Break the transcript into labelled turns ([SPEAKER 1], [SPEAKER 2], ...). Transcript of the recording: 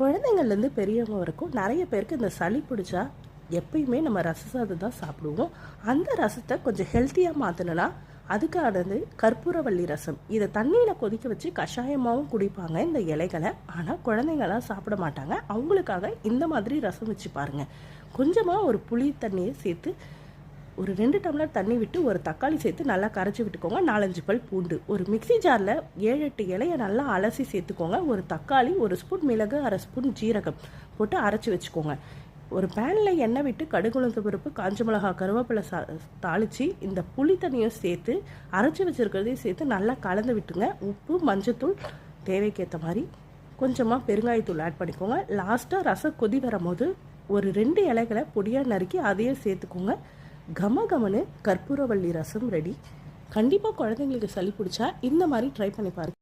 [SPEAKER 1] குழந்தைங்கள்லேருந்து பெரியவங்க வரைக்கும் நிறைய பேருக்கு இந்த சளி பிடிச்சா எப்பயுமே நம்ம ரச சாதம் தான் சாப்பிடுவோம். அந்த ரசத்தை கொஞ்சம் ஹெல்த்தியாக மாற்றணும்னா அதுக்கானது கற்பூரவள்ளி ரசம். இதை தண்ணியில் கொதிக்க வச்சு கஷாயமாகவும் குடிப்பாங்க இந்த இலைகளை. ஆனால் குழந்தைங்களாம் சாப்பிட மாட்டாங்க. அவங்களுக்காக இந்த மாதிரி ரசம் வச்சு பாருங்கள். கொஞ்சமாக ஒரு புளி தண்ணியை சேர்த்து ஒரு 2 டம்ளர் தண்ணி விட்டு ஒரு தக்காளி சேர்த்து நல்லா கரைச்சி விட்டுக்கோங்க. 4-5 பல் பூண்டு, ஒரு மிக்சி ஜாரில் 7-8 இலையை நல்லா அலசி சேர்த்துக்கோங்க. ஒரு தக்காளி, 1 ஸ்பூன் மிளகு, 1/2 ஸ்பூன் ஜீரகம் போட்டு அரைச்சி வச்சுக்கோங்க. ஒரு பேனில் எண்ணெய் விட்டு கடுகுளுந்து பருப்பு, காஞ்ச மிளகா, கருவேப்பிலை தாளித்து இந்த புளி தண்ணியும் சேர்த்து அரைச்சி வச்சுருக்கிறதையும் சேர்த்து நல்லா கலந்து விட்டுங்க. உப்பு, மஞ்சத்தூள் தேவைக்கேற்ற மாதிரி கொஞ்சமாக பெருங்காயத்தூள் ஆட் பண்ணிக்கோங்க. லாஸ்ட்டாக ரசம் கொதி வரும்போது ஒரு 2 இலைகளை பொடியாக நறுக்கி அதையும் சேர்த்துக்கோங்க. கமகமனு கற்பூரவள்ளி ரசம் ரெடி. கண்டிப்பாக குழந்தைங்களுக்கு சளி பிடிச்சா இந்த மாதிரி ட்ரை பண்ணி பாருங்கள்.